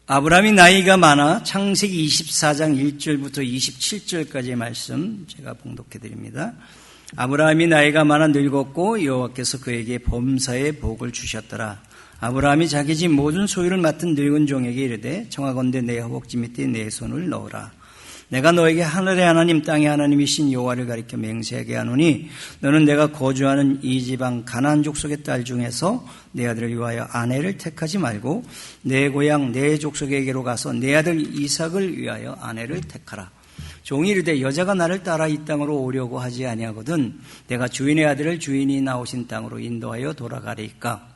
아브라함이 나이가 많아 창세기 24장 1절부터 27절까지의 말씀 제가 봉독해 드립니다. 아브라함이 나이가 많아 늙었고 여호와께서 그에게 범사의 복을 주셨더라. 아브라함이 자기 집 모든 소유를 맡은 늙은 종에게 이르되 청하건대 내 허벅지 밑에 내 손을 넣으라. 내가 너에게 하늘의 하나님 땅의 하나님이신 여호와를 가리켜 맹세하게 하노니 너는 내가 거주하는 이 지방 가나안 족속의 딸 중에서 내 아들을 위하여 아내를 택하지 말고 내 고향 내 족속에게로 가서 내 아들 이삭을 위하여 아내를 택하라. 종이 이르되 여자가 나를 따라 이 땅으로 오려고 하지 아니하거든 내가 주인의 아들을 주인이 나오신 땅으로 인도하여 돌아가리이까.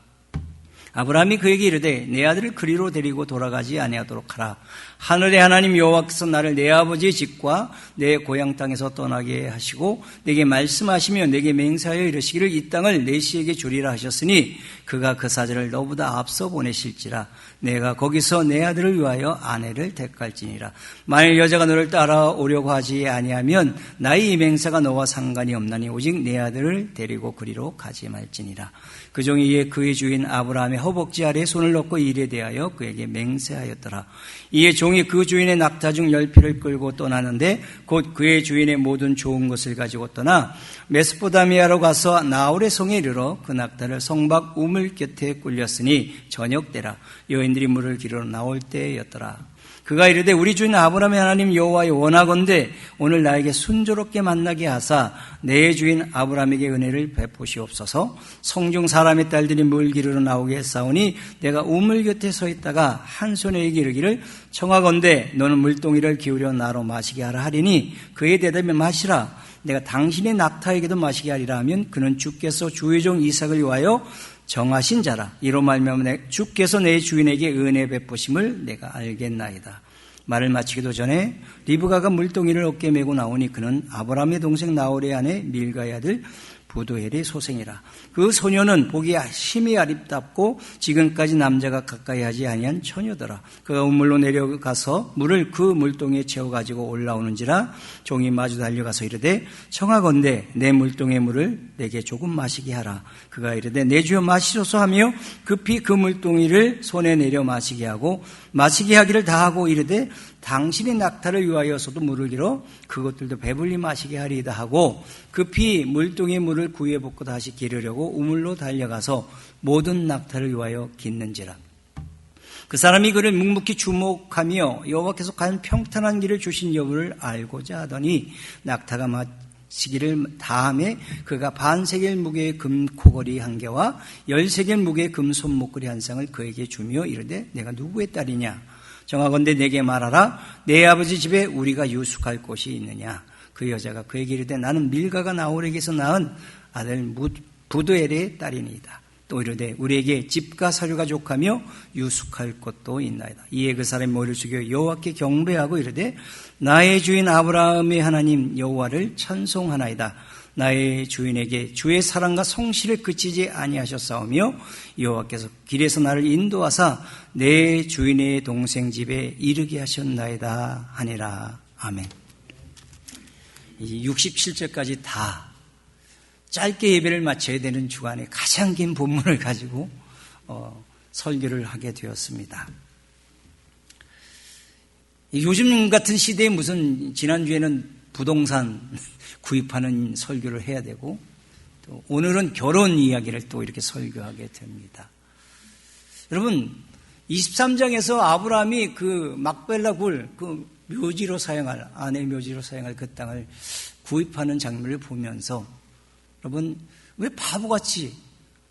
아브라함이 그에게 이르되 내 아들을 그리로 데리고 돌아가지 아니하도록 하라. 하늘의 하나님 여호와께서 나를 내 아버지의 집과 내 고향 땅에서 떠나게 하시고 내게 말씀하시며 내게 맹세하여 이르시기를 이 땅을 내 씨에게 주리라 하셨으니 그가 그 사자를 너보다 앞서 보내실지라. 내가 거기서 내 아들을 위하여 아내를 택할지니라. 만일 여자가 너를 따라오려고 하지 아니하면 나의 이 맹세가 너와 상관이 없나니 오직 내 아들을 데리고 그리로 가지 말지니라. 그 종이 이에 그의 주인 아브라함의 허벅지 아래에 손을 넣고 이 일에 대하여 그에게 맹세하였더라. 이에 종이 그 주인의 낙타 중 10匹를 끌고 떠나는데 곧 그의 주인의 모든 좋은 것을 가지고 떠나 메소포타미아로 가서 나홀의 성에 이르러 그 낙타를 성박 우물 곁에 꿀렸으니 저녁 때라. 여인들이 물을 기르러 나올 때였더라. 그가 이르되 우리 주인 아브라함의 하나님 여호와여 원하건대 오늘 나에게 순조롭게 만나게 하사 내 주인 아브라함에게 은혜를 베푸시옵소서. 성중 사람의 딸들이 물 기르러 나오게 했사오니 내가 우물 곁에 서 있다가 한 손에게 이르기를 청하건대 너는 물동이를 기울여 나로 마시게 하라 하리니 그에 대답해 마시라. 내가 당신의 낙타에게도 마시게 하리라 하면 그는 주께서 주의 종 이삭을 위하여 정하신 자라. 이로 말미암아 주께서 내 주인에게 은혜 베푸심을 내가 알겠나이다. 말을 마치기도 전에 리브가가 물동이를 어깨에 메고 나오니 그는 아브라함의 동생 나홀의 아내 밀가의 아들 부두엘의 소생이라. 그 소녀는 보기에 심히 아름답고 지금까지 남자가 가까이 하지 아니한 처녀더라. 그가 우물로 내려가서 물을 그 물동이에 채워가지고 올라오는지라. 종이 마주 달려가서 이르되 청하건대 내 물동의 물을 내게 조금 마시게 하라. 그가 이르되 내 주여 마시소서 하며 급히 그 물동이를 손에 내려 마시게 하고 마시게 하기를 다하고 이르되 당신의 낙타를 위하여서도 물을 길어 그것들도 배불리 마시게 하리이다 하고 급히 물동의 물을 구유에 붓고 다시 기르려고 우물로 달려가서 모든 낙타를 위하여 깃는지라. 그 사람이 그를 묵묵히 주목하며 여호와께서 과연 평탄한 길을 주신 여부를 알고자 하더니 낙타가 마시기를 다음에 그가 반세겔 무게의 금 코걸이 한 개와 10세겔 무게의 금 손목걸이 한 쌍을 그에게 주며 이르되 내가 누구의 딸이냐. 정하건대 내게 말하라. 내 아버지 집에 우리가 유숙할 곳이 있느냐. 그 여자가 그에게 이르되 나는 밀가가 나홀에게서 낳은 아들 부두엘의 딸이니이다. 또 이르되 우리에게 집과 사료가 족하며 유숙할 곳도 있나이다. 이에 그 사람이 머리를 숙여 여호와께 경배하고 이르되 나의 주인 아브라함의 하나님 여호와를 찬송하나이다. 나의 주인에게 주의 사랑과 성실을 그치지 아니하셨사오며 여호와께서 길에서 나를 인도하사 내 주인의 동생 집에 이르게 하셨나이다 하니라. 아멘. 67절까지 다 짧게 예배를 마쳐야 되는 주간에 가장 긴 본문을 가지고 설교를 하게 되었습니다. 요즘 같은 시대에 무슨 지난주에는 부동산 구입하는 설교를 해야 되고 또 오늘은 결혼 이야기를 또 이렇게 설교하게 됩니다. 여러분 23장에서 아브라함이 그 막벨라 굴 그 묘지로 사용할 아내 묘지로 사용할 그 땅을 구입하는 장면을 보면서 여러분 왜 바보같이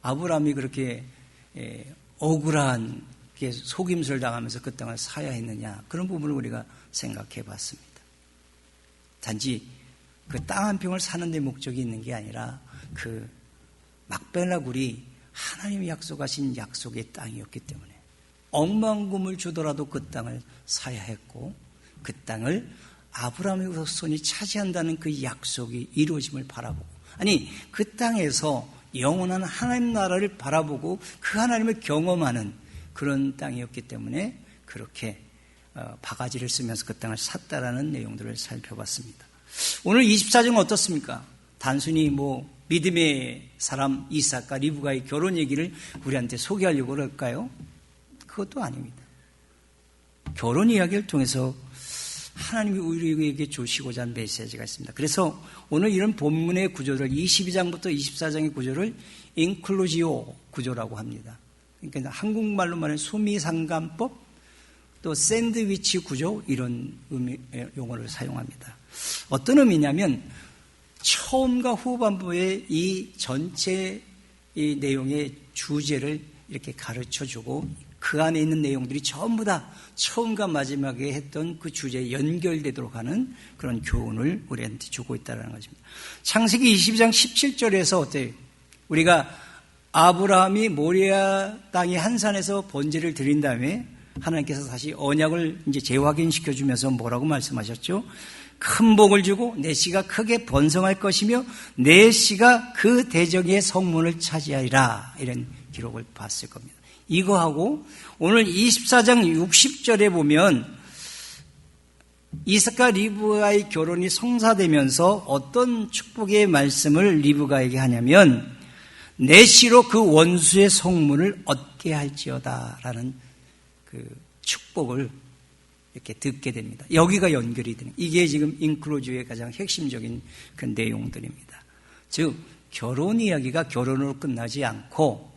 아브라함이 그렇게 억울한 속임수를 당하면서 그 땅을 사야 했느냐 그런 부분을 우리가 생각해 봤습니다. 단지 그 땅 한 평을 사는 데 목적이 있는 게 아니라 그 막벨라 굴이 하나님이 약속하신 약속의 땅이었기 때문에 억만금을 주더라도 그 땅을 사야 했고 그 땅을 아브라함의 후손이 차지한다는 그 약속이 이루어짐을 바라보고 아니 그 땅에서 영원한 하나님 나라를 바라보고 그 하나님을 경험하는 그런 땅이었기 때문에 그렇게 바가지를 쓰면서 그 땅을 샀다라는 내용들을 살펴봤습니다. 오늘 24장은 어떻습니까? 단순히 믿음의 사람 이삭과 리브가의 결혼 얘기를 우리한테 소개하려고 그럴까요? 그것도 아닙니다. 결혼 이야기를 통해서 하나님이 우리에게 주시고자 하는 메시지가 있습니다. 그래서 오늘 이런 본문의 구조를 22장부터 24장의 구조를 인클루지오 구조라고 합니다. 그러니까 한국말로 말하는 수미상관법, 또 샌드위치 구조, 이런 용어를 사용합니다. 어떤 의미냐면 처음과 후반부의 이 전체 이 내용의 주제를 이렇게 가르쳐주고 그 안에 있는 내용들이 전부 다 처음과 마지막에 했던 그 주제에 연결되도록 하는 그런 교훈을 우리한테 주고 있다는 것입니다. 창세기 22장 17절에서 어때요? 우리가 아브라함이 모리아 땅의 한 산에서 번제를 드린 다음에 하나님께서 다시 언약을 이제 재확인시켜 주면서 뭐라고 말씀하셨죠? 큰 복을 주고 내 씨가 크게 번성할 것이며 내 씨가 그 대적의 성문을 차지하리라, 이런 기록을 봤을 겁니다. 이거하고 오늘 24장 60절에 보면 이삭과 리브가의 결혼이 성사되면서 어떤 축복의 말씀을 리브가에게 하냐면 내 씨로 그 원수의 성문을 얻게 할지어다 라는 그 축복을 이렇게 듣게 됩니다. 여기가 연결이 되는, 이게 지금 인클루지오의 가장 핵심적인 그 내용들입니다. 즉 결혼 이야기가 결혼으로 끝나지 않고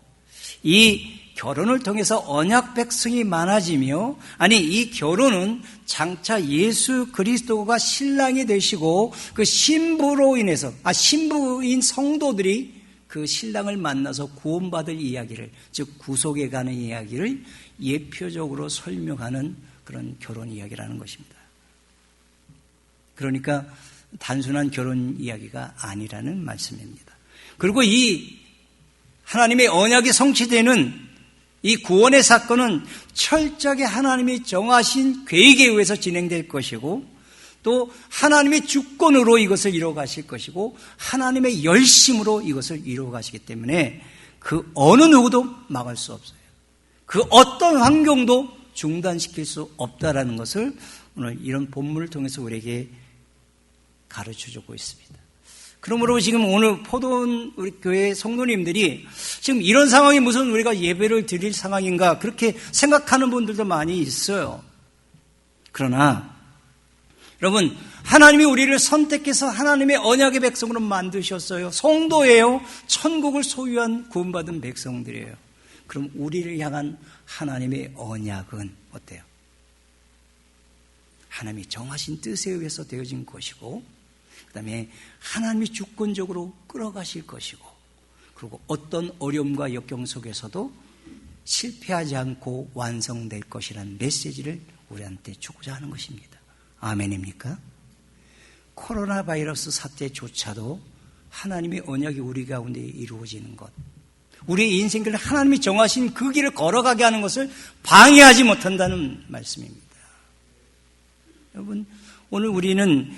이 결혼을 통해서 언약 백성이 많아지며, 아니 이 결혼은 장차 예수 그리스도가 신랑이 되시고 그 신부로 인해서 신부인 성도들이 그 신랑을 만나서 구원받을 이야기를, 즉 구속에 가는 이야기를 예표적으로 설명하는 그런 결혼 이야기라는 것입니다. 그러니까 단순한 결혼 이야기가 아니라는 말씀입니다. 그리고 이 하나님의 언약이 성취되는 이 구원의 사건은 철저하게 하나님이 정하신 계획에 의해서 진행될 것이고, 또 하나님의 주권으로 이것을 이루어가실 것이고 하나님의 열심으로 이것을 이루어가시기 때문에 그 어느 누구도 막을 수 없어요. 그 어떤 환경도 중단시킬 수 없다라는 것을 오늘 이런 본문을 통해서 우리에게 가르쳐주고 있습니다. 그러므로 지금 오늘 포도원 우리 교회 성도님들이 지금 이런 상황이 무슨 우리가 예배를 드릴 상황인가 그렇게 생각하는 분들도 많이 있어요. 그러나 여러분, 하나님이 우리를 선택해서 하나님의 언약의 백성으로 만드셨어요. 성도예요. 천국을 소유한 구원받은 백성들이에요. 그럼 우리를 향한 하나님의 언약은 어때요? 하나님이 정하신 뜻에 의해서 되어진 것이고, 그 다음에 하나님이 주권적으로 끌어가실 것이고, 그리고 어떤 어려움과 역경 속에서도 실패하지 않고 완성될 것이라는 메시지를 우리한테 주고자 하는 것입니다. 아멘입니까? 코로나 바이러스 사태조차도 하나님의 언약이 우리 가운데 이루어지는 것, 우리의 인생길을 하나님이 정하신 그 길을 걸어가게 하는 것을 방해하지 못한다는 말씀입니다. 여러분, 오늘 우리는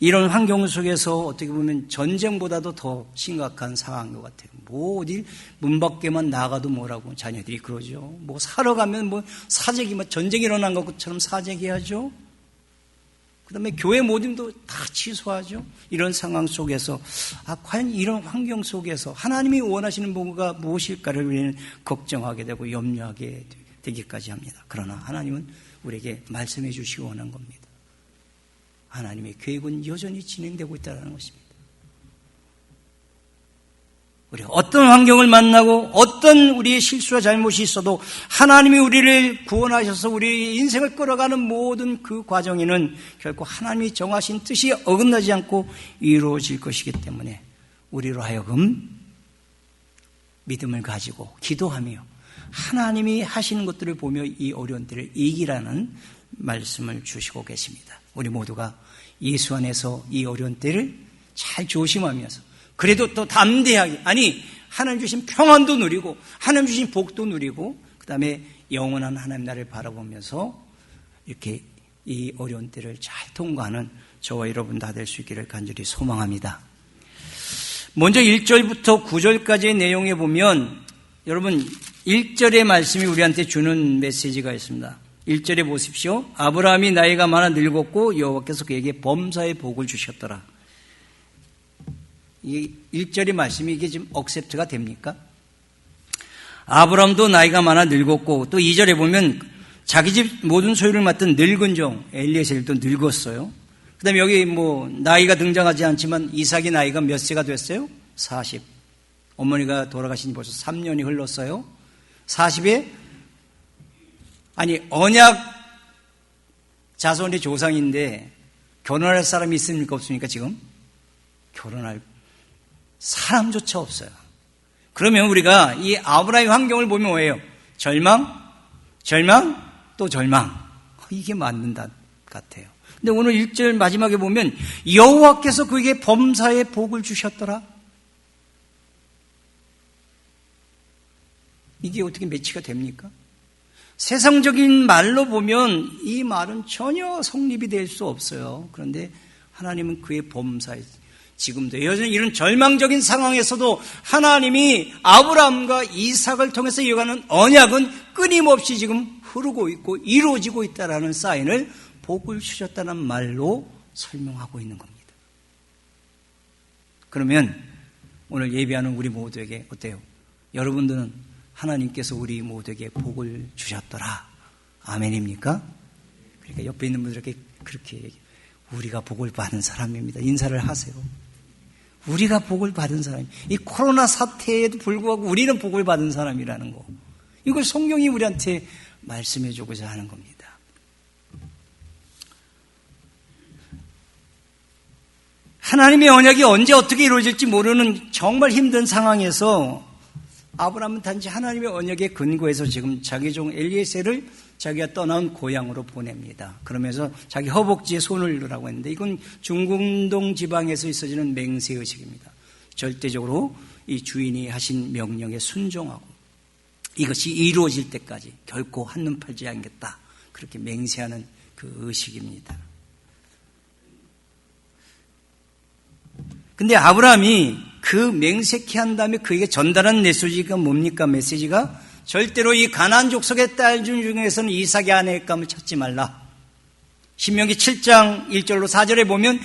이런 환경 속에서 어떻게 보면 전쟁보다도 더 심각한 상황인 것 같아요. 뭐 어디 문 밖에만 나가도 뭐라고 자녀들이 그러죠. 뭐 사러 가면 뭐 사재기, 뭐 전쟁이 일어난 것처럼 사재기하죠. 그 다음에 교회 모임도 다 취소하죠. 이런 상황 속에서 과연 이런 환경 속에서 하나님이 원하시는 뭐가 무엇일까를 우리는 걱정하게 되고 염려하게 되기까지 합니다. 그러나 하나님은 우리에게 말씀해 주시기 원한 겁니다. 하나님의 계획은 여전히 진행되고 있다는 것입니다. 우리가 어떤 환경을 만나고 어떤 우리의 실수와 잘못이 있어도 하나님이 우리를 구원하셔서 우리의 인생을 끌어가는 모든 그 과정에는 결코 하나님이 정하신 뜻이 어긋나지 않고 이루어질 것이기 때문에 우리로 하여금 믿음을 가지고 기도하며 하나님이 하시는 것들을 보며 이 어려운 때를 이기라는 말씀을 주시고 계십니다. 우리 모두가 예수 안에서 이 어려운 때를 잘 조심하면서 그래도 또 담대하게, 하나님 주신 평안도 누리고 하나님 주신 복도 누리고 그 다음에 영원한 하나님 나라를 바라보면서 이렇게 이 어려운 때를 잘 통과하는 저와 여러분 다 될 수 있기를 간절히 소망합니다. 먼저 1절부터 9절까지의 내용에 보면 여러분 1절의 말씀이 우리한테 주는 메시지가 있습니다. 1절에 보십시오. 아브라함이 나이가 많아 늙었고 여호와께서 그에게 범사의 복을 주셨더라. 이 1절의 말씀이 이게 지금 억셉트가 됩니까? 아브라함도 나이가 많아 늙었고 또 2절에 보면 자기 집 모든 소유를 맡은 늙은 종 엘리에셀도 늙었어요. 그 다음에 여기 나이가 등장하지 않지만 이삭의 나이가 몇 세가 됐어요? 40. 어머니가 돌아가신 지 벌써 3년이 흘렀어요. 40에 언약 자손의 조상인데 결혼할 사람이 있습니까? 없습니까? 지금? 결혼할 사람조차 없어요. 그러면 우리가 이 아브라함의 환경을 보면 뭐예요? 절망, 또 절망. 이게 맞는 것 같아요. 근데 오늘 1절 마지막에 보면 여호와께서 그에게 범사의 복을 주셨더라. 이게 어떻게 매치가 됩니까? 세상적인 말로 보면 이 말은 전혀 성립이 될 수 없어요. 그런데 하나님은 그의 범사에 지금도 여전히 이런 절망적인 상황에서도 하나님이 아브라함과 이삭을 통해서 이어가는 언약은 끊임없이 지금 흐르고 있고 이루어지고 있다는 사인을 복을 주셨다는 말로 설명하고 있는 겁니다. 그러면 오늘 예배하는 우리 모두에게 어때요? 여러분들은 하나님께서 우리 모두에게 복을 주셨더라. 아멘입니까? 그러니까 옆에 있는 분들에게 그렇게 얘기해요. 우리가 복을 받은 사람입니다. 인사를 하세요. 우리가 복을 받은 사람. 이 코로나 사태에도 불구하고 우리는 복을 받은 사람이라는 거. 이걸 성경이 우리한테 말씀해 주고자 하는 겁니다. 하나님의 언약이 언제 어떻게 이루어질지 모르는 정말 힘든 상황에서 아브라함은 단지 하나님의 언약에 근거해서 지금 자기 종 엘리에셀을 자기가 떠나온 고향으로 보냅니다. 그러면서 자기 허벅지에 손을 넣으라고 했는데 이건 중궁동 지방에서 있어지는 맹세의식입니다. 절대적으로 이 주인이 하신 명령에 순종하고 이것이 이루어질 때까지 결코 한눈 팔지 않겠다. 그렇게 맹세하는 그 의식입니다. 근데 아브라함이 그 맹세케 한 다음에 그에게 전달한 메시지가 뭡니까? 메시지가 절대로 이 가나안 족속의 딸 중에서는 이삭의 아내의 감을 찾지 말라. 신명기 7장 1절로 4절에 보면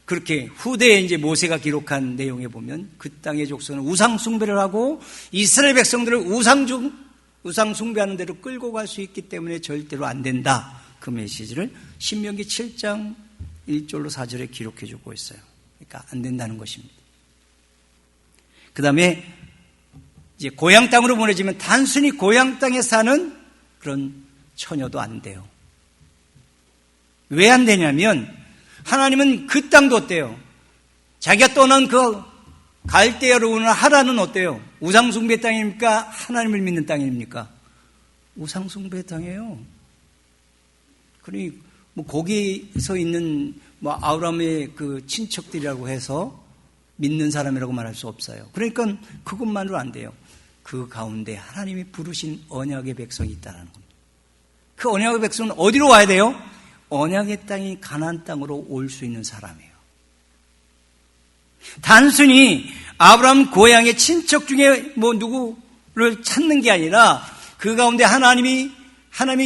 그렇게 후대에 이제 모세가 기록한 내용에 보면 그 땅의 족속은 우상 숭배를 하고 이스라엘 백성들을 우상 숭배하는 대로 끌고 갈 수 있기 때문에 절대로 안 된다. 그 메시지를 신명기 7장 1절로 4절에 기록해 주고 있어요. 그러니까 안 된다는 것입니다. 그 다음에 이제 고향 땅으로 보내지면 단순히 고향 땅에 사는 그런 처녀도 안 돼요. 왜 안 되냐면 하나님은 그 땅도 어때요? 자기가 떠난 그 갈대아로 오는 하란은 어때요? 우상숭배 땅입니까? 하나님을 믿는 땅입니까? 우상숭배 땅이에요. 그러니 거기서 있는 아브라함의 그 친척들이라고 해서 믿는 사람이라고 말할 수 없어요. 그러니까 그것만으로 안 돼요. 그 가운데 하나님이 부르신 언약의 백성이 있다는 겁니다. 그 언약의 백성은 어디로 와야 돼요? 언약의 땅이 가나안 땅으로 올 수 있는 사람이에요. 단순히 아브라함 고향의 친척 중에 누구를 찾는 게 아니라 그 가운데 하나님이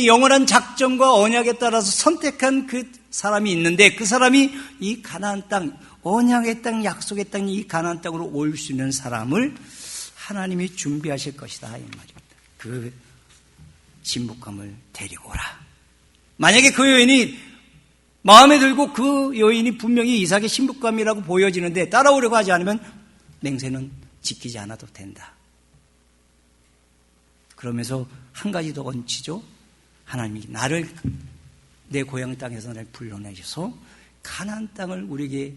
영원한 작정과 언약에 따라서 선택한 그 사람이 있는데 그 사람이 이 가나안 땅, 언약의 땅, 약속의 땅, 이 가나안 땅으로 올 수 있는 사람을 하나님이 준비하실 것이다 이 말입니다. 그 신부감을 데리고 오라. 만약에 그 여인이 마음에 들고 그 여인이 분명히 이삭의 신부감이라고 보여지는데 따라오려고 하지 않으면 맹세는 지키지 않아도 된다. 그러면서 한 가지 더 얹히죠. 하나님이 나를 내 고향 땅에서 나를 불러내셔서 가나안 땅을 우리에게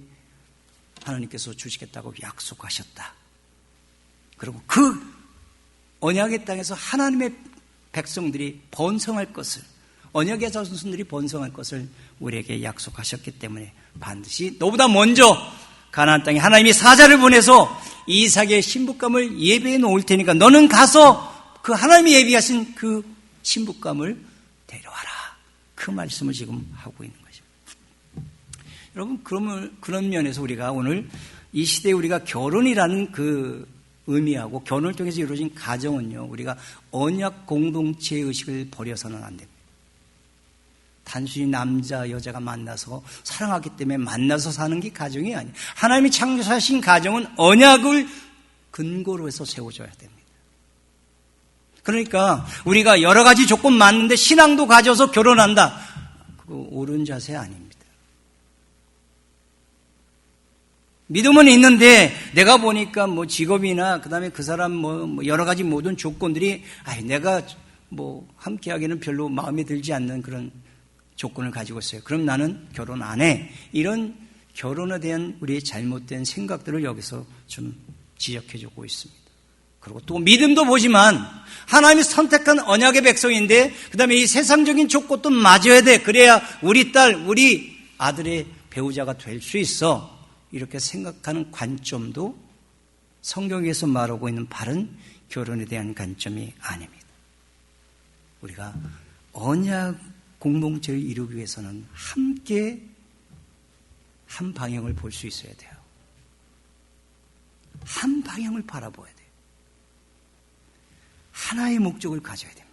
하나님께서 주시겠다고 약속하셨다. 그리고 그 언약의 땅에서 하나님의 백성들이 번성할 것을, 언약의 자손들이 번성할 것을 우리에게 약속하셨기 때문에 반드시 너보다 먼저 가나안 땅에 하나님이 사자를 보내서 이삭의 신부감을 예배해 놓을 테니까 너는 가서 그 하나님이 예비하신 그 신부감을 데려와라. 그 말씀을 지금 하고 있는 거죠. 여러분, 그런 면에서 우리가 오늘 이 시대에 우리가 결혼이라는 그 의미하고 결혼을 통해서 이루어진 가정은요, 우리가 언약 공동체 의식을 버려서는 안 됩니다. 단순히 남자, 여자가 만나서 사랑하기 때문에 만나서 사는 게 가정이 아니에요. 하나님이 창조하신 가정은 언약을 근거로 해서 세워져야 됩니다. 그러니까 우리가 여러 가지 조건 맞는데 신앙도 가져서 결혼한다. 그거 옳은 자세 아닙니다. 믿음은 있는데 내가 보니까 뭐 직업이나 그다음에 그 사람 뭐 여러 가지 모든 조건들이 내가 뭐 함께하기는 별로 마음에 들지 않는 그런 조건을 가지고 있어요. 그럼 나는 결혼 안 해. 이런 결혼에 대한 우리의 잘못된 생각들을 여기서 좀 지적해 주고 있습니다. 그리고 또 믿음도 보지만 하나님이 선택한 언약의 백성인데 그다음에 이 세상적인 조건도 맞아야 돼. 그래야 우리 딸, 우리 아들의 배우자가 될 수 있어. 이렇게 생각하는 관점도 성경에서 말하고 있는 바른 결혼에 대한 관점이 아닙니다. 우리가 언약 공동체를 이루기 위해서는 함께 한 방향을 볼 수 있어야 돼요. 한 방향을 바라봐야 돼요. 하나의 목적을 가져야 됩니다.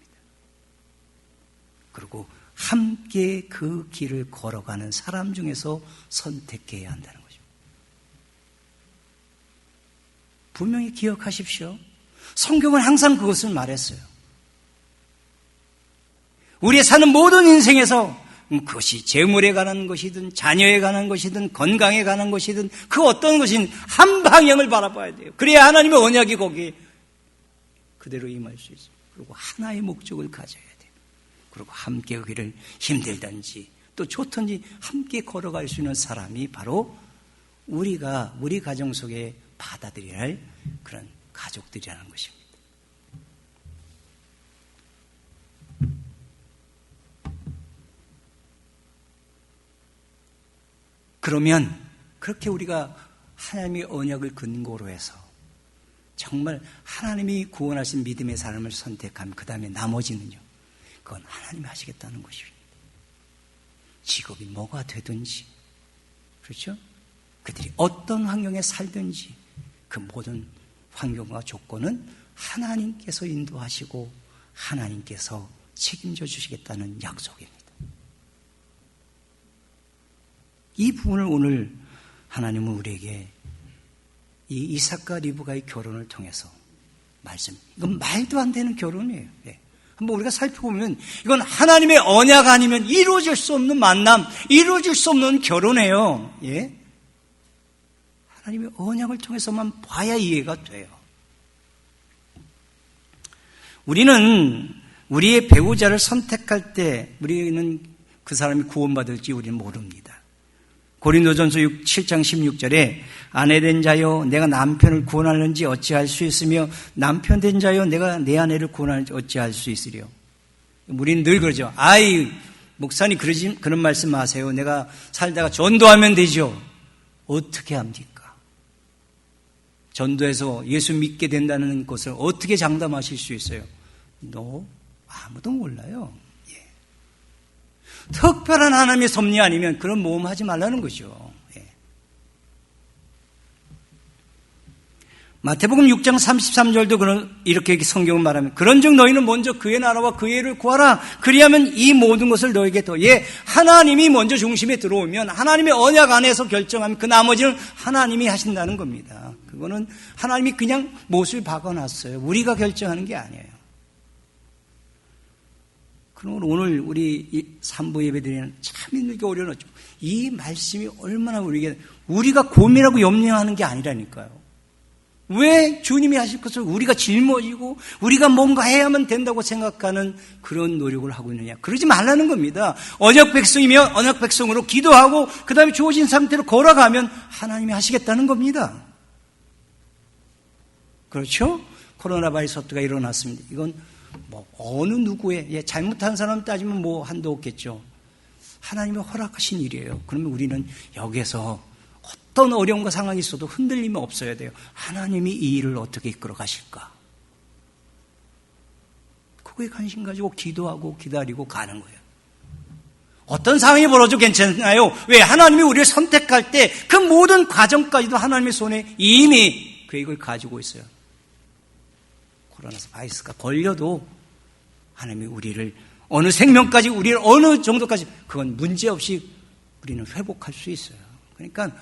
그리고 함께 그 길을 걸어가는 사람 중에서 선택해야 한다는 거죠. 분명히 기억하십시오. 성경은 항상 그것을 말했어요. 우리의 사는 모든 인생에서 그것이 재물에 관한 것이든 자녀에 관한 것이든 건강에 관한 것이든 그 어떤 것이든 한 방향을 바라봐야 돼요. 그래야 하나님의 언약이 거기에 그대로 임할 수 있어요. 그리고 하나의 목적을 가져야 돼요. 그리고 함께 그 길을 힘들든지 또 좋든지 함께 걸어갈 수 있는 사람이 바로 우리 가정 속에 받아들여야 할 그런 가족들이라는 것입니다. 그러면 그렇게 우리가 하나님의 언약을 근거로 해서 정말 하나님이 구원하신 믿음의 삶을 선택하면 그 다음에 나머지는요. 그건 하나님이 하시겠다는 것입니다. 직업이 뭐가 되든지 그렇죠? 그들이 어떤 환경에 살든지 그 모든 환경과 조건은 하나님께서 인도하시고 하나님께서 책임져 주시겠다는 약속입니다. 이 부분을 오늘 하나님은 우리에게 이 이삭과 리브가의 결혼을 통해서 이건 말도 안 되는 결혼이에요. 예. 한번 우리가 살펴보면 이건 하나님의 언약 아니면 이루어질 수 없는 만남, 이루어질 수 없는 결혼이에요. 예. 하나님의 언약을 통해서만 봐야 이해가 돼요. 우리는 우리의 배우자를 선택할 때 우리는 그 사람이 구원받을지 우리는 모릅니다. 고린도전서 7장 16절에 아내 된 자여 내가 남편을 구원하는지 어찌할 수 있으며 남편 된 자여 내가 내 아내를 구원하는지 어찌할 수 있으려. 우리는 늘 그러죠. 목사님 그런 말씀 하세요. 내가 살다가 전도하면 되죠. 어떻게 합니까? 전도해서 예수 믿게 된다는 것을 어떻게 장담하실 수 있어요? 아무도 몰라요. 특별한 하나님의 섭리 아니면 그런 모험하지 말라는 거죠. 예. 마태복음 6장 33절도 이렇게 성경을 말하면 그런즉 너희는 먼저 그의 나라와 그의 의를 구하라. 그리하면 이 모든 것을 너에게 더해. 하나님이 먼저 중심에 들어오면 하나님의 언약 안에서 결정하면 그 나머지는 하나님이 하신다는 겁니다. 그거는 하나님이 그냥 못을 박아놨어요. 우리가 결정하는 게 아니에요. 오늘 우리 3부 예배드리는 참 힘들게 어려웠죠. 이 말씀이 얼마나 우리가 고민하고 염려하는 게 아니라니까요. 왜 주님이 하실 것을 우리가 짊어지고 우리가 뭔가 해야만 된다고 생각하는 그런 노력을 하고 있느냐. 그러지 말라는 겁니다. 언약 백성이면 언약 백성으로 기도하고 그 다음에 주어진 상태로 걸어가면 하나님이 하시겠다는 겁니다. 그렇죠? 코로나 바이러스가 일어났습니다. 이건 어느 누구의 잘못한 사람 따지면 한도 없겠죠. 하나님이 허락하신 일이에요. 그러면 우리는 여기에서 어떤 어려움과 상황이 있어도 흔들림이 없어야 돼요. 하나님이 이 일을 어떻게 이끌어 가실까? 그거에 관심 가지고 기도하고 기다리고 가는 거예요. 어떤 상황이 벌어져도 괜찮아요. 왜? 하나님이 우리를 선택할 때 그 모든 과정까지도 하나님의 손에 이미 계획을 가지고 있어요. 코로나 바이러스가 걸려도 하나님이 우리를 어느 생명까지 우리를 어느 정도까지 그건 문제없이 우리는 회복할 수 있어요. 그러니까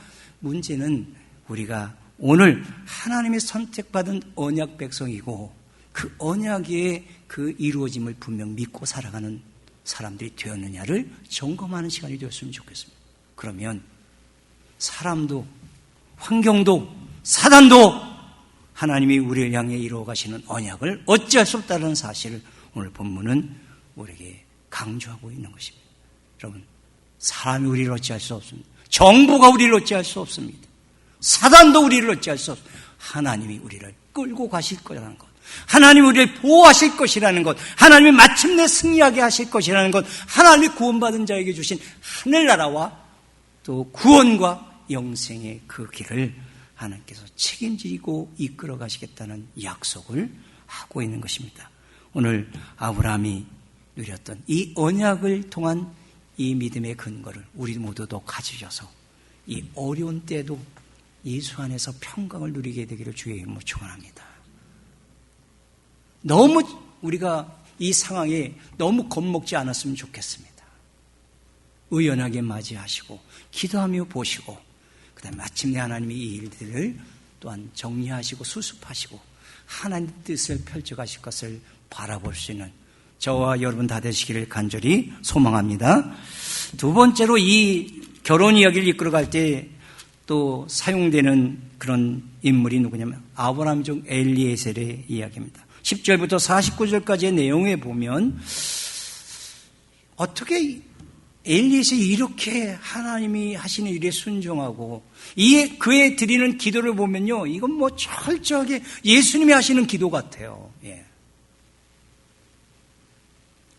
문제는 우리가 오늘 하나님의 선택받은 언약 백성이고 그 언약의 그 이루어짐을 분명 믿고 살아가는 사람들이 되었느냐를 점검하는 시간이 되었으면 좋겠습니다. 그러면 사람도 환경도 사단도 하나님이 우리를 향해 이루어 가시는 언약을 어찌할 수 없다는 사실을 오늘 본문은 우리에게 강조하고 있는 것입니다. 여러분, 사람이 우리를 어찌할 수 없습니다. 정부가 우리를 어찌할 수 없습니다. 사단도 우리를 어찌할 수 없습니다. 하나님이 우리를 끌고 가실 거라는 것, 하나님이 우리를 보호하실 것이라는 것, 하나님이 마침내 승리하게 하실 것이라는 것, 하나님이 구원받은 자에게 주신 하늘나라와 또 구원과 영생의 그 길을 하나님께서 책임지고 이끌어 가시겠다는 약속을 하고 있는 것입니다. 오늘 아브라함이 누렸던 이 언약을 통한 이 믿음의 근거를 우리 모두도 가지셔서 이 어려운 때도 예수 안에서 평강을 누리게 되기를 주의 이름으로 축원합니다. 너무 우리가 이 상황에 너무 겁먹지 않았으면 좋겠습니다. 의연하게 맞이하시고 기도하며 보시고 그다음에 마침내 하나님이 이 일들을 또한 정리하시고 수습하시고 하나님 뜻을 펼쳐가실 것을 바라볼 수 있는 저와 여러분 다 되시기를 간절히 소망합니다. 두 번째로 이 결혼 이야기를 이끌어갈 때 또 사용되는 그런 인물이 누구냐면 아브라함 중 엘리에셀의 이야기입니다. 10절부터 49절까지의 내용에 보면 어떻게 엘리에셀이 이렇게 하나님이 하시는 일에 순종하고 그에 드리는 기도를 보면요, 이건 뭐 철저하게 예수님이 하시는 기도 같아요. 예.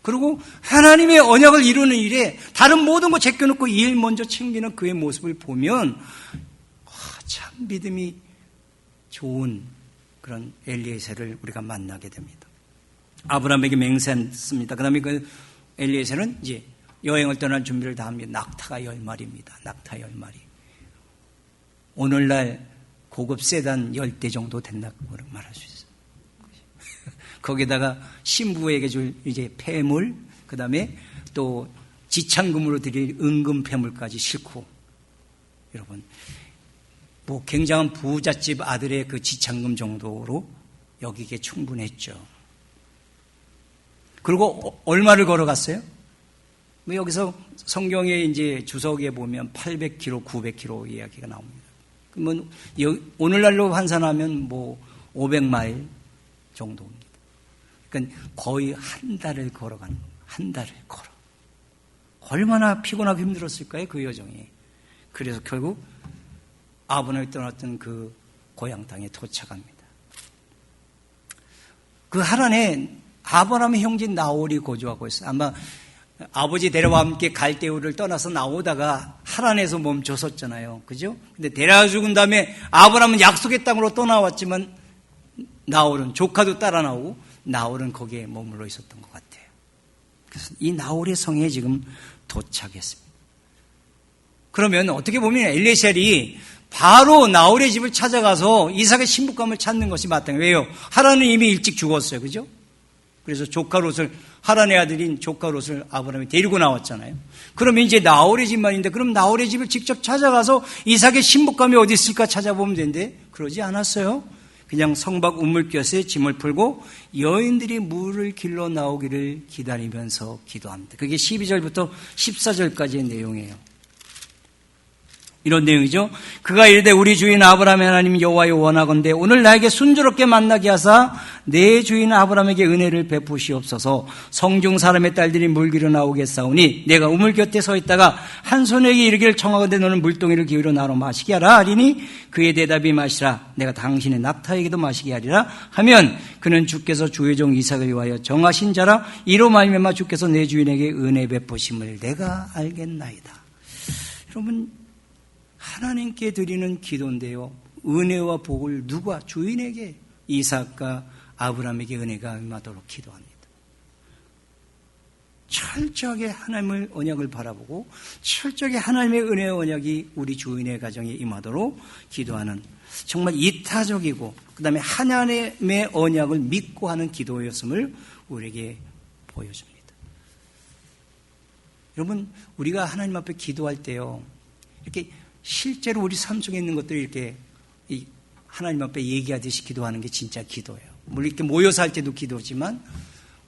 그리고 하나님의 언약을 이루는 일에 다른 모든 거 제껴놓고 일 먼저 챙기는 그의 모습을 보면 참 믿음이 좋은 그런 엘리에셀을 우리가 만나게 됩니다. 아브라함에게 맹세했습니다. 그 다음에 그 엘리에셀은 이제 여행을 떠날 준비를 다 합니다. 낙타가 10마리입니다. 낙타 10마리. 오늘날 고급 세단 10대 정도 된다고 말할 수 있어요. 거기다가 신부에게 줄 이제 폐물, 그 다음에 또 지창금으로 드릴 은금 폐물까지 싣고, 여러분, 뭐 굉장한 부잣집 아들의 그 지창금 정도로 여기게 충분했죠. 그리고 얼마를 걸어갔어요? 뭐 여기서 성경에 이제 주석에 보면 800km, 900km 이야기가 나옵니다. 그러면 오늘날로 환산하면 뭐 500마일 정도입니다. 그러니까 거의 한 달을 걸어가는 거예요. 한 달을 걸어. 얼마나 피곤하고 힘들었을까요? 그 여정이. 그래서 결국 아브라함이 떠났던 그 고향 땅에 도착합니다. 그 하란에 아브라함의 형제인 나홀이 거주하고 있어요. 아마 아버지 데려와 함께 갈대우를 떠나서 나오다가 하란에서 멈춰섰잖아요. 그죠? 근데 데려와 죽은 다음에 아브라함은 약속의 땅으로 떠나왔지만 나홀은 조카도 따라 나오고 나홀은 거기에 머물러 있었던 것 같아요. 그래서 이 나홀의 성에 지금 도착했습니다. 그러면 어떻게 보면 엘리에셀이 바로 나홀의 집을 찾아가서 이삭의 신부감을 찾는 것이 마땅해요. 왜요? 하란은 이미 일찍 죽었어요. 그죠? 그래서 조카 롯을, 하란의 아들인 조카 롯을 아브라함이 데리고 나왔잖아요. 그러면 이제 나홀의 집만인데, 그럼 나홀의 집을 직접 찾아가서 이삭의 신부감이 어디 있을까 찾아보면 되는데, 그러지 않았어요. 그냥 성박 우물곁에 짐을 풀고 여인들이 물을 길러 나오기를 기다리면서 기도합니다. 그게 12절부터 14절까지의 내용이에요. 이런 내용이죠. 그가 이르되 우리 주인 아브라함의 하나님 여호와여 원하건대 오늘 나에게 순조롭게 만나게 하사 내 주인 아브라함에게 은혜를 베푸시옵소서. 성중 사람의 딸들이 물 길어 나오겠사오니 내가 우물 곁에 서 있다가 한 손에게 이르기를 청하건대 너는 물동이를 기울여 나로 마시게 하라 하리니 그의 대답이 마시라 내가 당신의 낙타에게도 마시게 하리라 하면 그는 주께서 주의 종 이삭을 위하여 정하신 자라 이로 말미암아 주께서 내 주인에게 은혜 베푸심을 내가 알겠나이다. 여러분, 하나님께 드리는 기도인데요, 은혜와 복을 누가? 주인에게, 이삭과 아브라함에게 은혜가 임하도록 기도합니다. 철저하게 하나님의 언약을 바라보고 철저하게 하나님의 은혜의 언약이 우리 주인의 가정에 임하도록 기도하는 정말 이타적이고 그 다음에 하나님의 언약을 믿고 하는 기도였음을 우리에게 보여줍니다. 여러분, 우리가 하나님 앞에 기도할 때요, 이렇게 실제로 우리 삶 속에 있는 것들을 이렇게 하나님 앞에 얘기하듯이 기도하는 게 진짜 기도예요. 물론 이렇게 모여서 할 때도 기도지만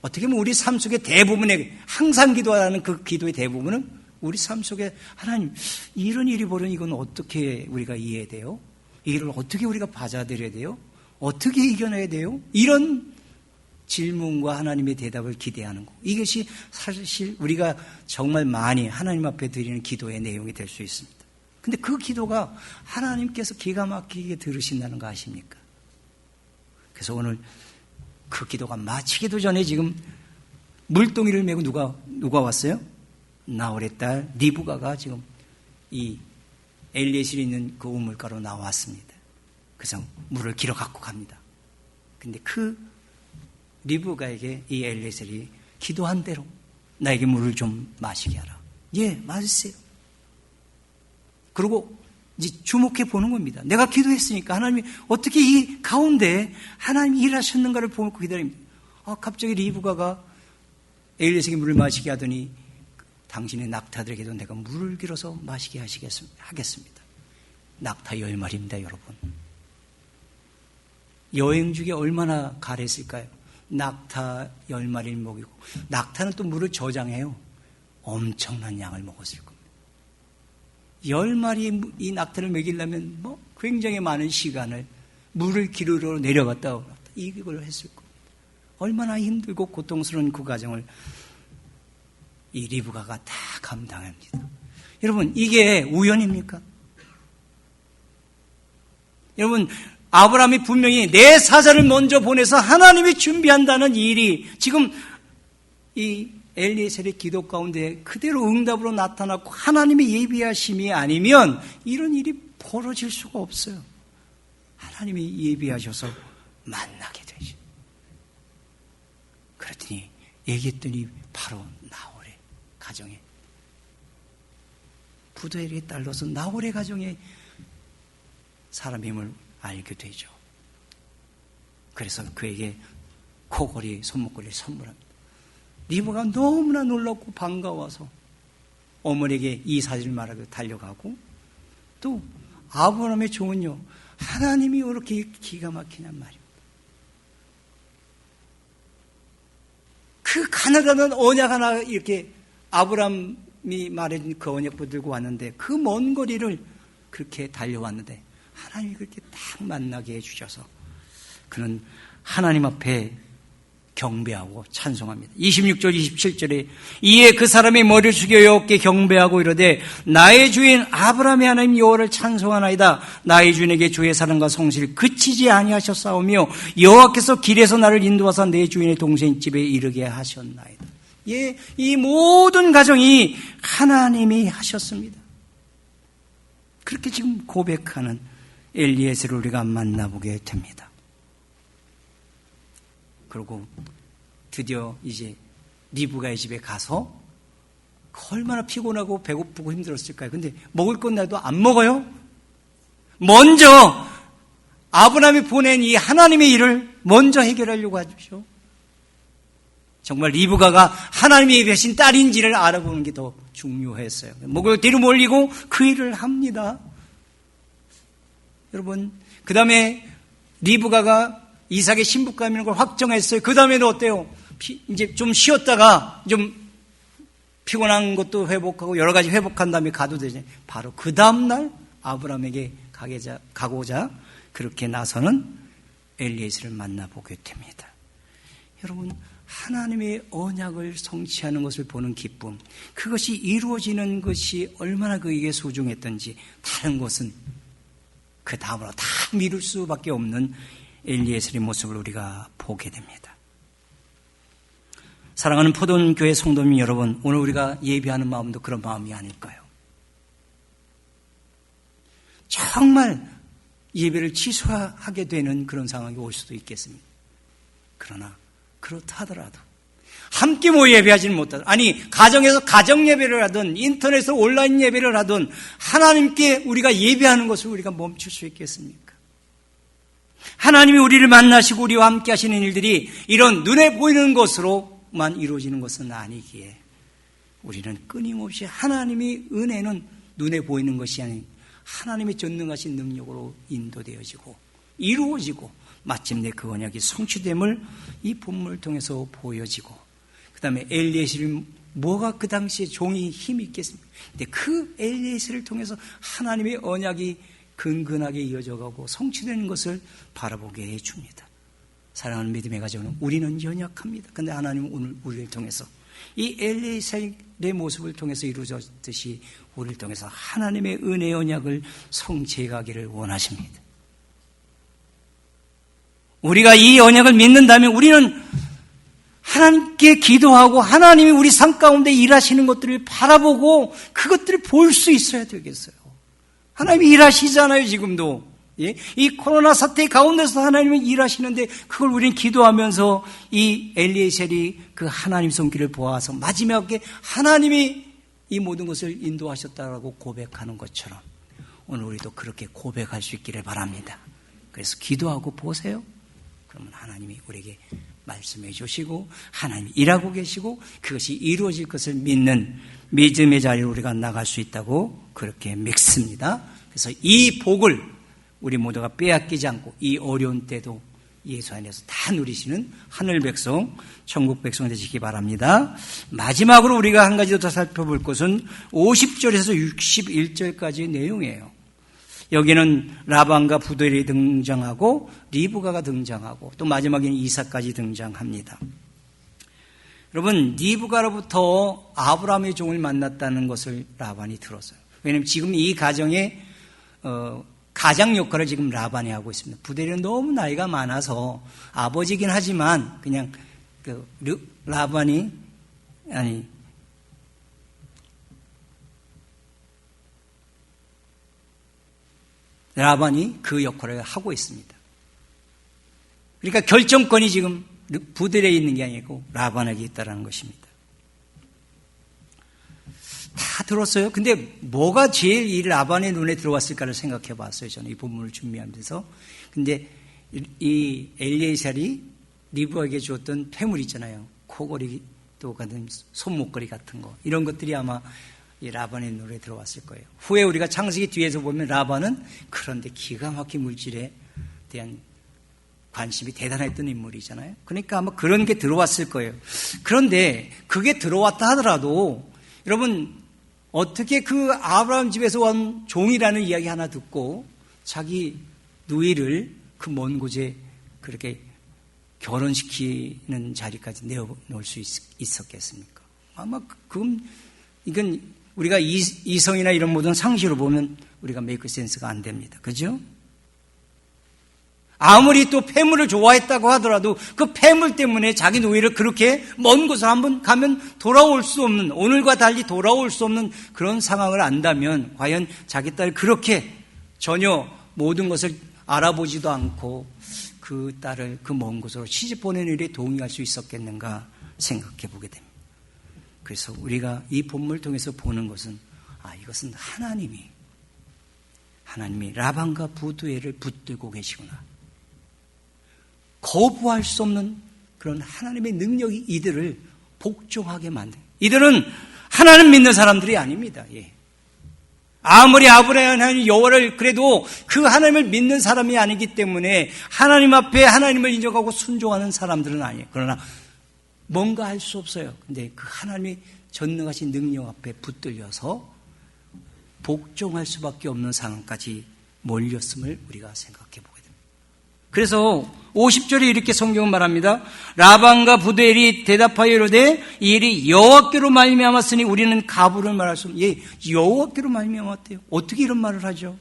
어떻게 보면 우리 삶 속의 대부분의 항상 기도하는 그 기도의 대부분은 우리 삶 속에 하나님 이런 일이 벌어지면 이건 어떻게 우리가 이해해야 돼요? 이 일을 어떻게 우리가 받아들여야 돼요? 어떻게 이겨내야 돼요? 이런 질문과 하나님의 대답을 기대하는 거. 이것이 사실 우리가 정말 많이 하나님 앞에 드리는 기도의 내용이 될 수 있습니다. 근데 그 기도가 하나님께서 기가 막히게 들으신다는 거 아십니까? 그래서 오늘 그 기도가 마치기도 전에 지금 물동이를 메고 누가 왔어요? 나홀의 딸 리브가가 지금 이 엘리에셀이 있는 그 우물가로 나왔습니다. 그래서 물을 길어 갖고 갑니다. 근데 그 리브가에게 이 엘리에셀이 기도한 대로 나에게 물을 좀 마시게 하라. 예, 맞으세요. 그리고 이제 주목해 보는 겁니다. 내가 기도했으니까 하나님이 어떻게 이 가운데 하나님이 일하셨는가를 보고 기다립니다. 갑자기 리브가가 엘리에셀에게 물을 마시게 하더니 당신의 낙타들에게도 내가 물을 길어서 마시게 하겠습니다. 낙타 10마리입니다, 여러분. 여행 중에 얼마나 가랬을까요? 낙타 10마리를 먹이고, 낙타는 또 물을 저장해요. 엄청난 양을 먹었을 겁니다. 10마리 이 낙타를 먹이려면 굉장히 많은 시간을 물을 기르러 내려갔다 오갔다 이걸 했을 겁니다. 얼마나 힘들고 고통스러운 그 과정을 이 리브가가 다 감당합니다. 여러분, 이게 우연입니까? 여러분, 아브라함이 분명히 내 사자를 먼저 보내서 하나님이 준비한다는 일이 지금 이 엘리에셀의 기도 가운데 그대로 응답으로 나타났고 하나님의 예비하심이 아니면 이런 일이 벌어질 수가 없어요. 하나님이 예비하셔서 만나게 되죠. 그랬더니 얘기했더니 바로 나홀의 가정에 부두엘의 딸로서 나홀의 가정에 사람임을 알게 되죠. 그래서 그에게 코걸이, 손목걸이를 선물합니다. 리브가 너무나 놀랍고 반가워서 어머니에게 이 사실을 말하고 달려가고 또 아브라함의 종은요, 하나님이 이렇게 기가 막히냔 말입니다. 그 가나다란 언약 하나 이렇게 아브라함이 말해준 그 언약 붙들고 왔는데 그 먼 거리를 그렇게 달려왔는데 하나님이 그렇게 딱 만나게 해주셔서 그는 하나님 앞에 경배하고 찬송합니다. 26절 27절에 이에 그 사람이 머리를 숙여 여호와께 경배하고 이르되 나의 주인 아브라함의 하나님 여호와를 찬송하나이다. 나의 주인에게 주의 사랑과 성실을 그치지 아니하셨사오며 여호와께서 길에서 나를 인도하사 내 주인의 동생 집에 이르게 하셨나이다. 예, 이 모든 가정이 하나님이 하셨습니다. 그렇게 지금 고백하는 엘리에셀을 우리가 만나보게 됩니다. 그리고 드디어 이제 리브가의 집에 가서 얼마나 피곤하고 배고프고 힘들었을까요? 근데 먹을 건 나도 안 먹어요? 먼저 아브라함이 보낸 이 하나님의 일을 먼저 해결하려고 하죠. 정말 리브가가 하나님의 예비하신 딸인지를 알아보는 게 더 중요했어요. 목을 뒤로 몰리고 그 일을 합니다. 여러분, 그 다음에 리브가가 이삭의 신부감이라는 걸 확정했어요. 그 다음에는 어때요? 이제 좀 쉬었다가 좀 피곤한 것도 회복하고 여러 가지 회복한 다음에 가도 되죠. 바로 그 다음날 아브라함에게 가고자 그렇게 나서는 엘리에셀을 만나보게 됩니다. 여러분, 하나님의 언약을 성취하는 것을 보는 기쁨, 그것이 이루어지는 것이 얼마나 그에게 소중했던지 다른 것은 그 다음으로 다 미룰 수밖에 없는 엘리에셀의 모습을 우리가 보게 됩니다. 사랑하는 포도원교회 성도님 여러분, 오늘 우리가 예배하는 마음도 그런 마음이 아닐까요? 정말 예배를 취소하게 되는 그런 상황이 올 수도 있겠습니다. 그러나 그렇다 하더라도 함께 모여 예배하지는 못하더라도, 아니 가정에서 가정 예배를 하든 인터넷에서 온라인 예배를 하든 하나님께 우리가 예배하는 것을 우리가 멈출 수 있겠습니까? 하나님이 우리를 만나시고 우리와 함께 하시는 일들이 이런 눈에 보이는 것으로만 이루어지는 것은 아니기에 우리는 끊임없이 하나님의 은혜는 눈에 보이는 것이 아닌 하나님의 전능하신 능력으로 인도되어지고 이루어지고 마침내 그 언약이 성취됨을 이 본문을 통해서 보여지고, 그 다음에 엘리에셀이 뭐가 그 당시에 종이 힘이 있겠습니까? 근데 그 엘리에셀을 통해서 하나님의 언약이 근근하게 이어져가고 성취되는 것을 바라보게 해줍니다. 사랑하는 믿음의 가정은 우리는 연약합니다. 그런데 하나님은 오늘 우리를 통해서 이 엘리에셀의 모습을 통해서 이루어졌듯이 우리를 통해서 하나님의 은혜의 언약을 성취해 가기를 원하십니다. 우리가 이 언약을 믿는다면 우리는 하나님께 기도하고 하나님이 우리 삶 가운데 일하시는 것들을 바라보고 그것들을 볼 수 있어야 되겠어요. 하나님이 일하시잖아요, 지금도. 예? 이 코로나 사태 가운데서 하나님이 일하시는데 그걸 우리는 기도하면서 이 엘리에셀이 그 하나님 손길을 보아서 마지막에 하나님이 이 모든 것을 인도하셨다라고 고백하는 것처럼 오늘 우리도 그렇게 고백할 수 있기를 바랍니다. 그래서 기도하고 보세요. 그러면 하나님이 우리에게 말씀해 주시고 하나님이 일하고 계시고 그것이 이루어질 것을 믿는 믿음의 자리로 우리가 나갈 수 있다고 그렇게 믿습니다. 그래서 이 복을 우리 모두가 빼앗기지 않고 이 어려운 때도 예수 안에서 다 누리시는 하늘 백성, 천국 백성 되시기 바랍니다. 마지막으로 우리가 한 가지 더 살펴볼 것은 50절에서 61절까지의 내용이에요. 여기는 라반과 부들이 등장하고 리브가가 등장하고 또 마지막에는 이삭까지 등장합니다. 여러분, 리브가로부터 아브라함의 종을 만났다는 것을 라반이 들었어요. 왜냐하면 지금 이 가정에 가장 역할을 지금 라반이 하고 있습니다. 부들이는 너무 나이가 많아서 아버지긴 하지만 그냥 라반이 그 역할을 하고 있습니다. 그러니까 결정권이 지금 부들에 있는 게 아니고 라반에게 있다는 것입니다. 다 들었어요. 근데 뭐가 제일 이 라반의 눈에 들어왔을까를 생각해 봤어요. 저는 이 본문을 준비하면서. 근데 이 엘리에셀이 리브에게 주었던 폐물 있잖아요. 코걸이 또 같은 손목걸이 같은 거. 이런 것들이 아마 이 라반의 눈에 들어왔을 거예요. 후에 우리가 창세기 뒤에서 보면 라반은 그런데 기가 막힌 물질에 대한 관심이 대단했던 인물이잖아요. 그러니까 아마 그런 게 들어왔을 거예요. 그런데 그게 들어왔다 하더라도 여러분 어떻게 그 아브라함 집에서 온 종이라는 이야기 하나 듣고 자기 누이를 그 먼 곳에 그렇게 결혼시키는 자리까지 내어놓을 수 있었겠습니까? 아마 이건 우리가 이성이나 이런 모든 상식으로 보면 우리가 메이크 센스가 안 됩니다. 그죠? 아무리 또 폐물을 좋아했다고 하더라도 그 폐물 때문에 자기 누이를 그렇게 먼 곳을 한번 가면 돌아올 수 없는, 오늘과 달리 돌아올 수 없는 그런 상황을 안다면 과연 자기 딸을 그렇게 전혀 모든 것을 알아보지도 않고 그 딸을 그 먼 곳으로 시집 보내는 일에 동의할 수 있었겠는가 생각해 보게 됩니다. 그래서 우리가 이 본문을 통해서 보는 것은 이것은 하나님이 라반과 부두엘을 붙들고 계시구나. 거부할 수 없는 그런 하나님의 능력이 이들을 복종하게 만든. 이들은 하나님 믿는 사람들이 아닙니다. 예. 아무리 아브라함이 여호와를 그래도 그 하나님을 믿는 사람이 아니기 때문에 하나님 앞에 하나님을 인정하고 순종하는 사람들은 아니에요. 그러나 뭔가 할 수 없어요. 근데 그 하나님의 전능하신 능력 앞에 붙들려서 복종할 수밖에 없는 상황까지 몰렸음을 우리가 생각해 보게 됩니다. 그래서 50절에 이렇게 성경은 말합니다. 라반과 부두엘이 대답하여 이르되 이 일이 여호와께로 말미암았으니 우리는 가부를 말할 수 없는. 여호와께로 말미암았대요. 어떻게 이런 말을 하죠?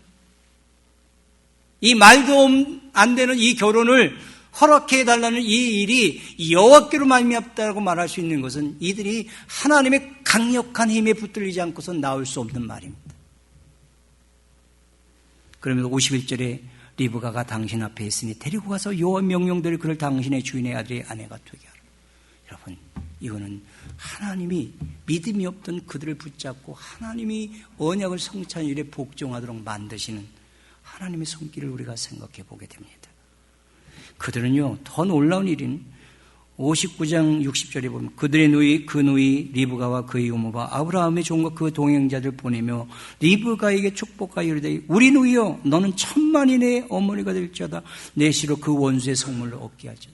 이 말도 안 되는 이 결혼을 허락해달라는 이 일이 여호와께로 말미암았다고 말할 수 있는 것은 이들이 하나님의 강력한 힘에 붙들리지 않고서 나올 수 없는 말입니다. 그러면서 51절에 리브가가 당신 앞에 있으니 데리고 가서 여호와 명령대로 그를 당신의 주인의 아들의 아내가 되게 하라. 여러분, 이거는 하나님이 믿음이 없던 그들을 붙잡고 하나님이 언약을 성취한 일에 복종하도록 만드시는 하나님의 손길을 우리가 생각해 보게 됩니다. 그들은요, 더 놀라운 일은 59장 60절에 보면 그들의 누이 그 누이 리브가와 그의 이모가 아브라함의 종과 그 동행자들 보내며 리브가에게 축복하여 이르되 우리 누이여 너는 천만인의 어머니가 될지어다 내 시로 그 원수의 성물을 얻게 하자.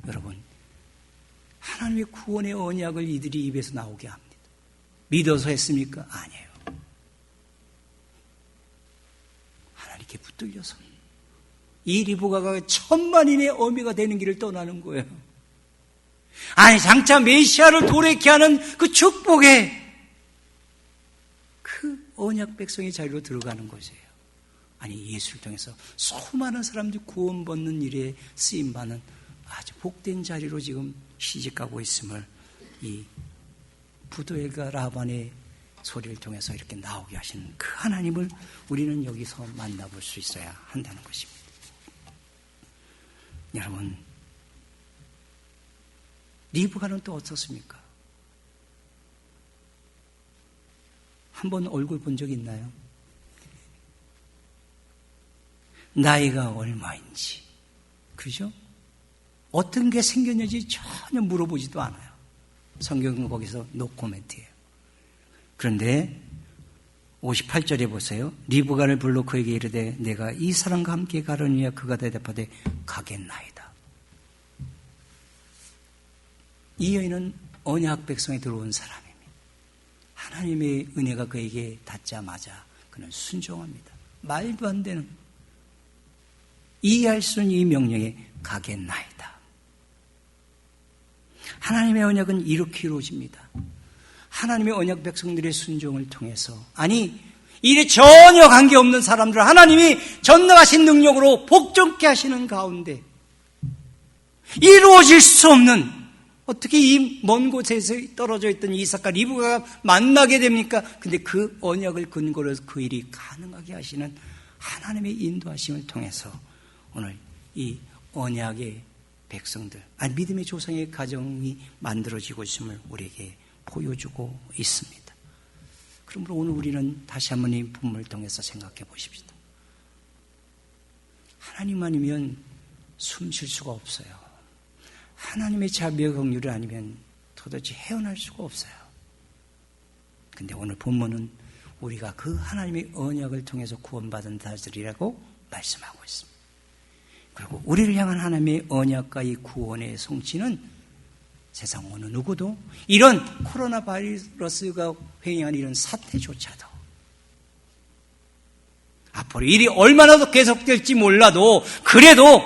여러분, 하나님의 구원의 언약을 이들이 입에서 나오게 합니다. 믿어서 했습니까? 아니에요. 하나님께 붙들려서 이 리브가가 천만인의 어미가 되는 길을 떠나는 거예요. 아니, 장차 메시아를 도래케 하는 그 축복에 그 언약 백성의 자리로 들어가는 것이에요. 아니, 예수를 통해서 수많은 사람들이 구원받는 일에 쓰임받는 아주 복된 자리로 지금 시집가고 있음을 이 부도엘과 라반의 소리를 통해서 이렇게 나오게 하시는 그 하나님을 우리는 여기서 만나볼 수 있어야 한다는 것입니다. 여러분, 리브가는 또 어떻습니까? 한번 얼굴 본 적 있나요? 나이가 얼마인지, 그죠? 어떤 게 생겼는지 전혀 물어보지도 않아요. 성경은 거기서 노코멘트예요. 그런데 58절에 보세요. 리브가를 불러 그에게 이르되 내가 이 사람과 함께 가려니와 그가 대답하되 가겠나이다. 이 여인은 언약 백성에 들어온 사람입니다. 하나님의 은혜가 그에게 닿자마자 그는 순종합니다. 말도 안 되는, 이해할 수 있는 이 명령에 가겠나이다. 하나님의 언약은 이렇게 이루어집니다. 하나님의 언약 백성들의 순종을 통해서, 아니 일에 전혀 관계없는 사람들을 하나님이 전능하신 능력으로 복종케 하시는 가운데 이루어질 수 없는, 어떻게 이 먼 곳에서 떨어져 있던 이삭과 리브가가 만나게 됩니까? 근데 그 언약을 근거로 해서 그 일이 가능하게 하시는 하나님의 인도하심을 통해서 오늘 이 언약의 백성들, 아니 믿음의 조상의 가정이 만들어지고 있음을 우리에게 보여주고 있습니다. 그러므로 오늘 우리는 다시 한번 이 본문을 통해서 생각해 보십시다. 하나님 아니면 숨 쉴 수가 없어요. 하나님의 자비와 긍휼이 아니면 도대체 헤어날 수가 없어요. 근데 오늘 본문은 우리가 그 하나님의 언약을 통해서 구원받은 자들이라고 말씀하고 있습니다. 그리고 우리를 향한 하나님의 언약과 이 구원의 성취는 세상 어느 누구도 이런 코로나 바이러스가 횡행한 이런 사태조차도 앞으로 일이 얼마나 더 계속될지 몰라도 그래도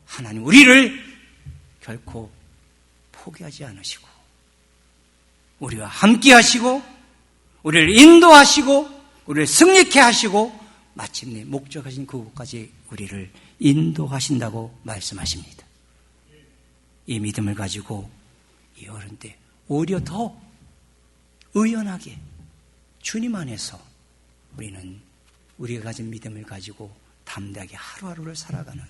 하나님 우리를 결코 포기하지 않으시고 우리와 함께 하시고 우리를 인도하시고 우리를 승리케 하시고 마침내 목적하신 그곳까지 우리를 인도하신다고 말씀하십니다. 이 믿음을 가지고 이 어른 때 오히려 더 의연하게 주님 안에서 우리는 우리가 가진 믿음을 가지고 담대하게 하루하루를 살아가는,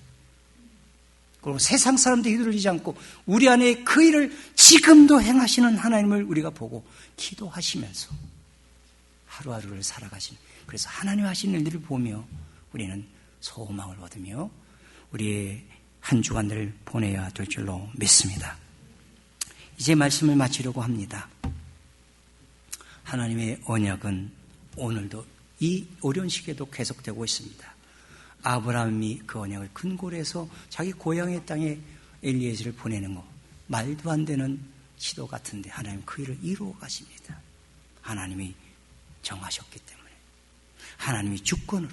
그리고 세상 사람들이 휘둘리지 않고 우리 안에 그 일을 지금도 행하시는 하나님을 우리가 보고 기도하시면서 하루하루를 살아가시는, 그래서 하나님 하시는 일들을 보며 우리는 소망을 얻으며 우리의 한 주간을 보내야 될 줄로 믿습니다. 이제 말씀을 마치려고 합니다. 하나님의 언약은 오늘도 이 어려운 시기에도 계속되고 있습니다. 아브라함이 그 언약을 근거로 해서 자기 고향의 땅에 엘리에셀을 보내는 거, 말도 안 되는 시도 같은데 하나님 그 일을 이루어 가십니다. 하나님이 정하셨기 때문에 하나님이 주권으로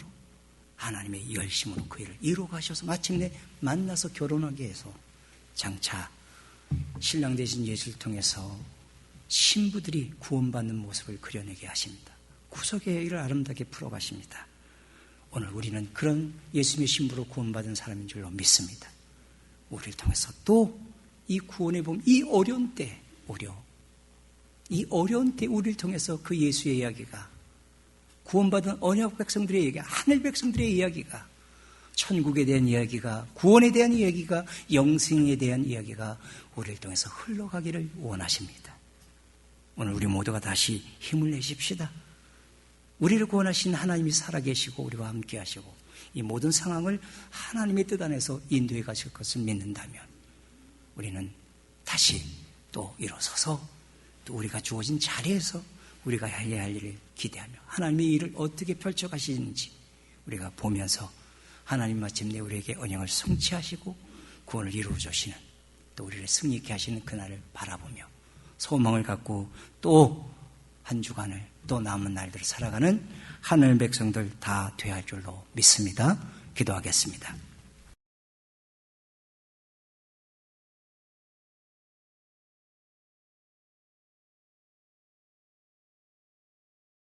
하나님의 열심으로 그 일을 이루어 가셔서 마침내 만나서 결혼하게 해서 장차 신랑 되신 예수를 통해서 신부들이 구원받는 모습을 그려내게 하십니다. 구속의 일을 아름답게 풀어가십니다. 오늘 우리는 그런 예수님의 신부로 구원받은 사람인 줄로 믿습니다. 우리를 통해서 또 이 구원의 봄, 이 어려운 때 우리를 통해서 그 예수의 이야기가, 구원받은 언약 백성들의 이야기, 하늘 백성들의 이야기가, 천국에 대한 이야기가, 구원에 대한 이야기가, 영생에 대한 이야기가 우리를 통해서 흘러가기를 원하십니다. 오늘 우리 모두가 다시 힘을 내십시다. 우리를 구원하신 하나님이 살아계시고 우리와 함께 하시고 이 모든 상황을 하나님의 뜻 안에서 인도해 가실 것을 믿는다면 우리는 다시 또 일어서서 또 우리가 주어진 자리에서 우리가 해야 할 일을 기대하며 하나님의 일을 어떻게 펼쳐가시는지 우리가 보면서 하나님 마침내 우리에게 언약을 성취하시고 구원을 이루어 주시는 또 우리를 승리 있게 하시는 그날을 바라보며 소망을 갖고 또 한 주간을 또 남은 날들을 살아가는 하늘 백성들 다 되어야 할 줄로 믿습니다. 기도하겠습니다.